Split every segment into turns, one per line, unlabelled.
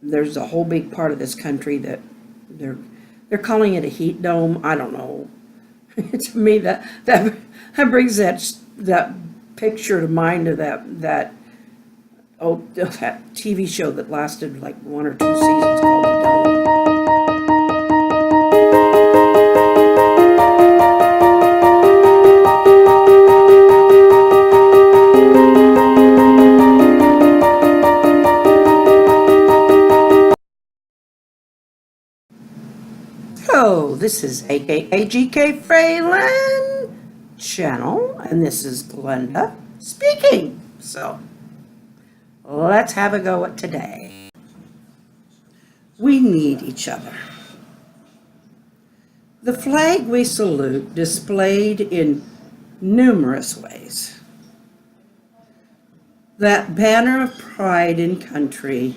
there's a whole big part of this country that they're calling it a heat dome. I don't know. To me, that brings that picture to mind of that TV show that lasted like 1 or 2 seasons called The Dome. Hello, this is aka GK Fralin channel, and this is Glenda speaking. So, let's have a go at today. We need each other. The flag we salute displayed in numerous ways. That banner of pride in country,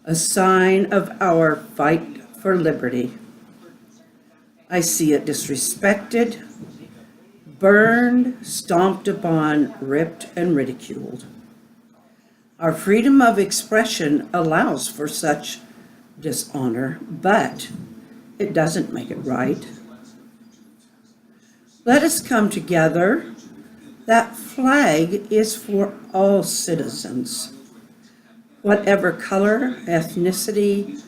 a sign of our fight for liberty. I see it disrespected, burned, stomped upon, ripped, and ridiculed. Our freedom of expression allows for such dishonor, but it doesn't make it right. Let us come together. That flag is for all citizens, whatever color, ethnicity,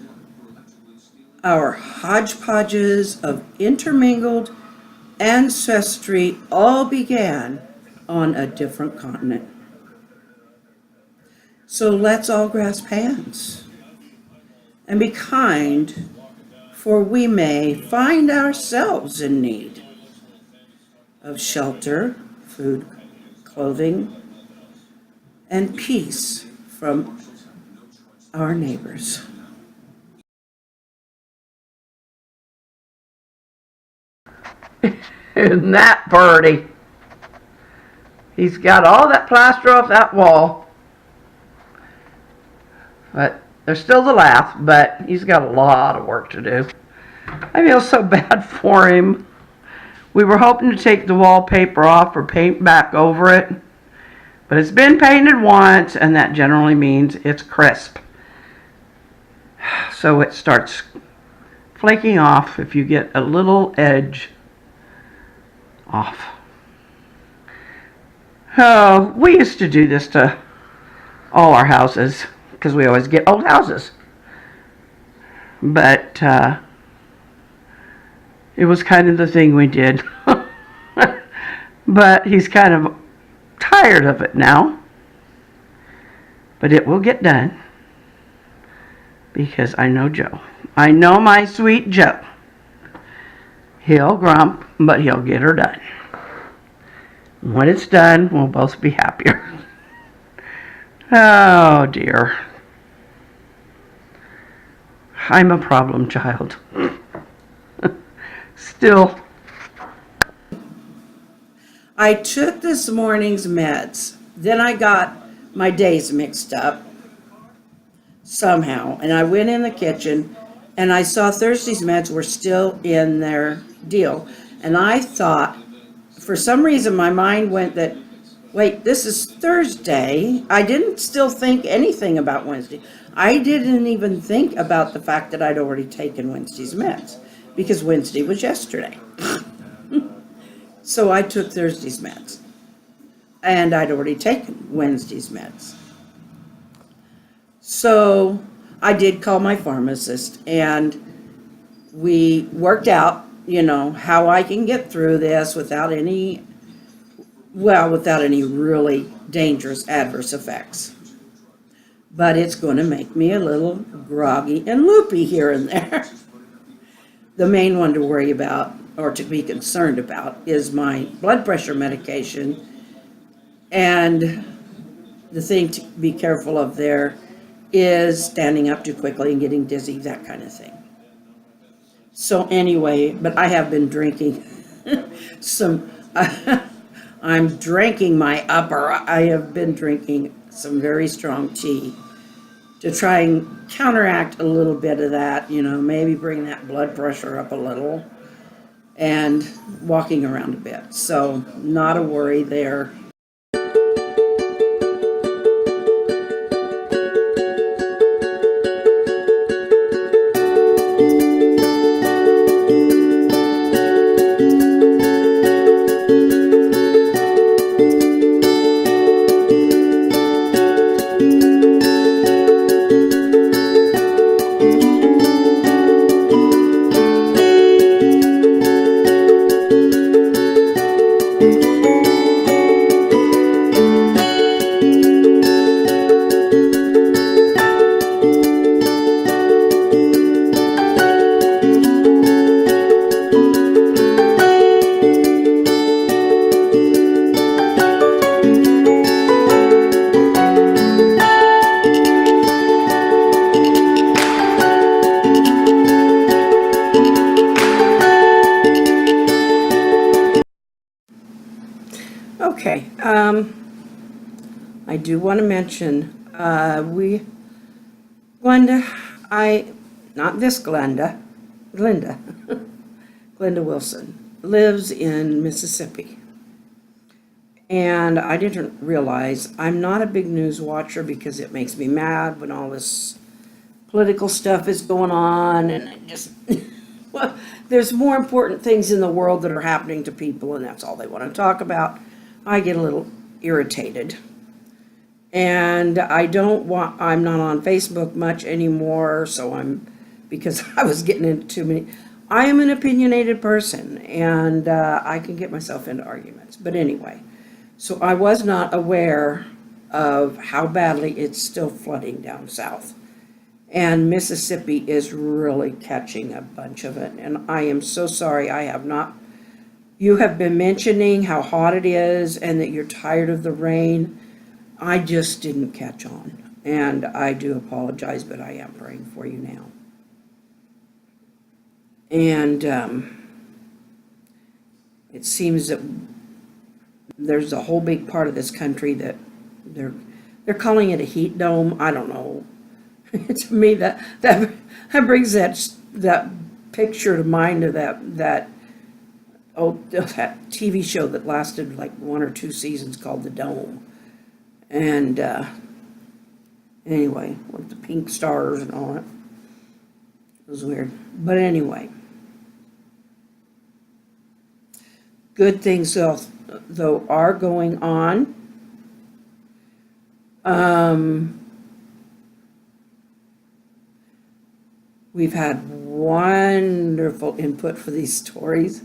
our hodgepodges of intermingled ancestry all began on a different continent. So let's all grasp hands and be kind, for we may find ourselves in need of shelter, food, clothing, and peace from our neighbors.
Isn't that birdie? He's got all that plaster off that wall. But there's still the laugh, but he's got a lot of work to do. I feel so bad for him. We were hoping to take the wallpaper off or paint back over it, but it's been painted once, and that generally means it's crisp. So it starts flaking off if you get a little edge off. Oh, we used to do this to all our houses because we always get old houses. But it was kind of the thing we did. But he's kind of tired of it now. But it will get done because I know Joe. I know my sweet Joe. He'll grump, but he'll get her done. When it's done, we'll both be happier. Oh, dear. I'm a problem child. Still.
I took this morning's meds. Then I got my days mixed up somehow. And I went in the kitchen and I saw Thursday's meds were still in their deal. And I thought, for some reason, my mind went that, wait, this is Thursday. I didn't still think anything about Wednesday. I didn't even think about the fact that I'd already taken Wednesday's meds because Wednesday was yesterday. So I took Thursday's meds and I'd already taken Wednesday's meds. So I did call my pharmacist and we worked out, how I can get through this without any really dangerous adverse effects. But it's going to make me a little groggy and loopy here and there. The main one to worry about or to be concerned about is my blood pressure medication. And the thing to be careful of there is standing up too quickly and getting dizzy, that kind of thing. So anyway, but I have been drinking I'm drinking my upper. I have been drinking some very strong tea to try and counteract a little bit of that, maybe bring that blood pressure up a little and walking around a bit. So not a worry there. I do want to mention, Glenda, not this Glenda, Glenda, Glenda Wilson, lives in Mississippi. And I didn't realize, I'm not a big news watcher because it makes me mad when all this political stuff is going on, and I just, well, there's more important things in the world that are happening to people, and that's all they want to talk about. I get a little irritated. And I'm not on Facebook much anymore, because I was getting into too many. I am an opinionated person, and I can get myself into arguments. But anyway, so I was not aware of how badly it's still flooding down south. And Mississippi is really catching a bunch of it. And I am so sorry I have not. You have been mentioning how hot it is and that you're tired of the rain. I just didn't catch on. And I do apologize, but I am praying for you now. And it seems that there's a whole big part of this country that they're calling it a heat dome. I don't know. To me, that brings that picture to mind of that TV show that lasted like 1 or 2 seasons called The Dome. And anyway, with the pink stars and all that. It was weird. But anyway, good things though are going on. We've had wonderful input for these stories.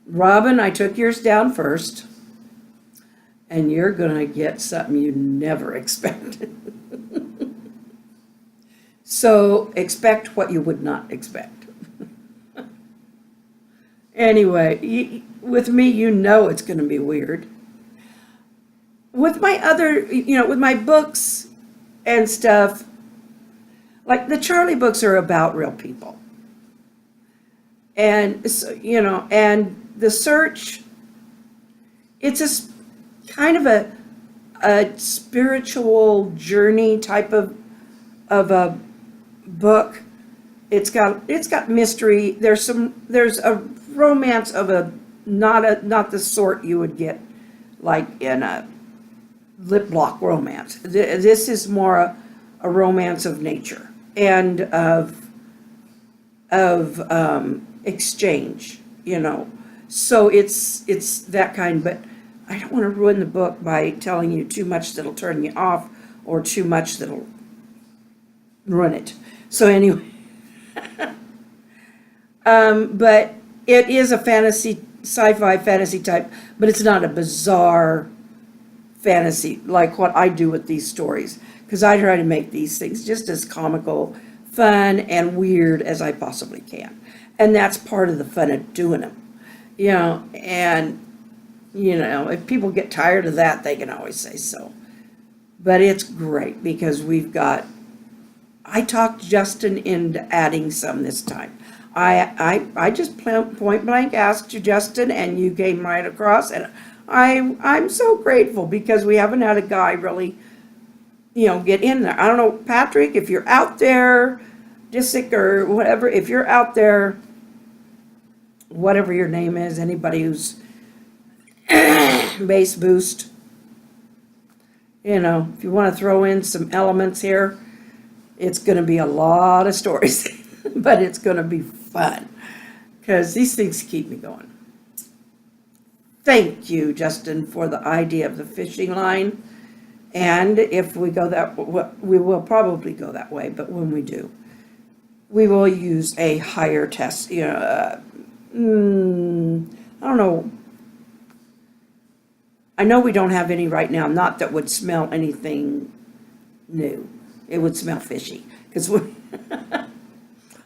Robin, I took yours down first, and you're going to get something you never expected. So expect what you would not expect. Anyway, with me, you know it's going to be weird. With my other, with my books and stuff, like the Charlie books are about real people. And, so, and the search, it's a kind of a spiritual journey type of a book. It's got mystery. There's a romance of not the sort you would get like in a lip lock romance. This is more a romance of nature and of exchange, So it's that kind, but I don't want to ruin the book by telling you too much that'll turn you off or too much that'll ruin it. So anyway, but it is a sci-fi fantasy type, but it's not a bizarre fantasy like what I do with these stories, because I try to make these things just as comical, fun, and weird as I possibly can. And that's part of the fun of doing them, and, if people get tired of that, they can always say so. But it's great because I talked Justin into adding some this time. I just point blank asked you, Justin, and you came right across, and I'm so grateful because we haven't had a guy really, get in there. I don't know, Patrick, if you're out there, Disick or whatever, if you're out there, whatever your name is, anybody who's bass boost, if you want to throw in some elements here, it's going to be a lot of stories, but it's going to be fun because these things keep me going. Thank you, Justin, for the idea of the fishing line. And if we go we will probably go that way, but when we do, we will use a higher test. I don't know. I know we don't have any right now, not that would smell anything new. It would smell fishy, because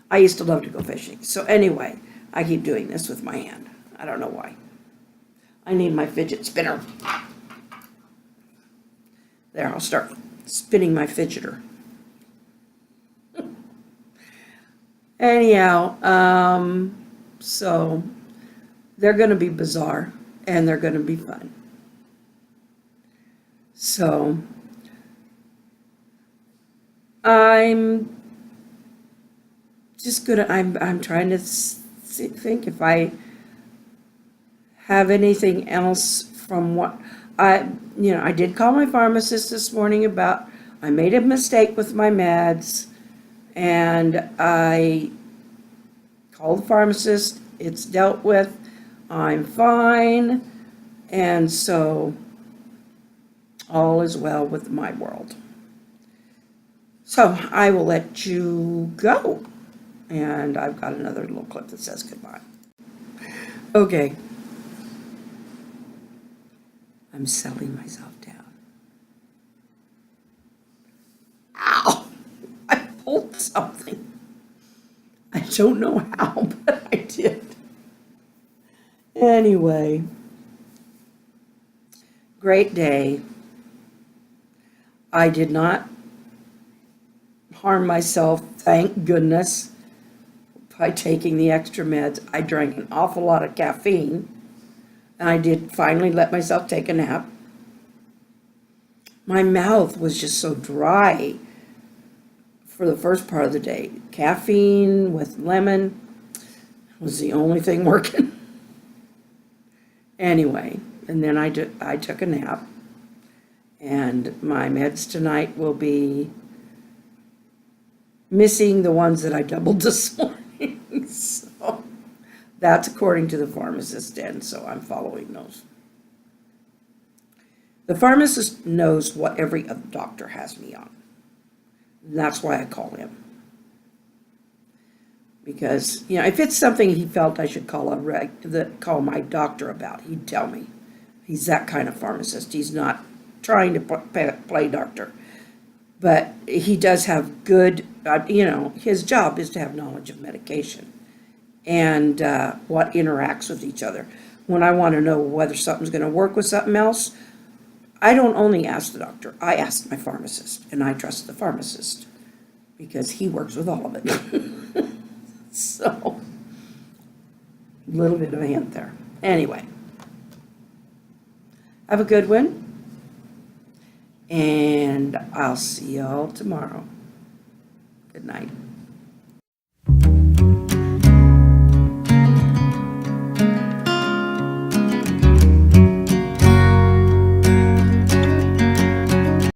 I used to love to go fishing. So anyway, I keep doing this with my hand. I don't know why. I need my fidget spinner. There, I'll start spinning my fidgeter. Anyhow, so they're going to be bizarre and they're going to be fun. So I'm just gonna, I'm trying to think if I have anything else from what I did call my pharmacist this morning about, I made a mistake with my meds, and I called the pharmacist, it's dealt with, I'm fine, and so all is well with my world. So I will let you go. And I've got another little clip that says goodbye. Okay. I'm selling myself down. Ow! I pulled something. I don't know how, but I did. Anyway. Great day. I did not harm myself, thank goodness, by taking the extra meds. I drank an awful lot of caffeine, and I did finally let myself take a nap. My mouth was just so dry for the first part of the day. Caffeine with lemon was the only thing working. Anyway, and then I took a nap, and my meds tonight will be missing the ones that I doubled this morning. So that's according to the pharmacist, and so I'm following those. The pharmacist knows what every other doctor has me on. And that's why I call him. Because, if it's something he felt I should call my doctor about, he'd tell me. He's that kind of pharmacist. He's not trying to play doctor. But he does have good, his job is to have knowledge of medication and what interacts with each other. When I want to know whether something's going to work with something else, I don't only ask the doctor, I ask my pharmacist, and I trust the pharmacist because he works with all of it. So, a little bit of a hint there. Anyway, have a good one, and I'll see y'all tomorrow. Good night.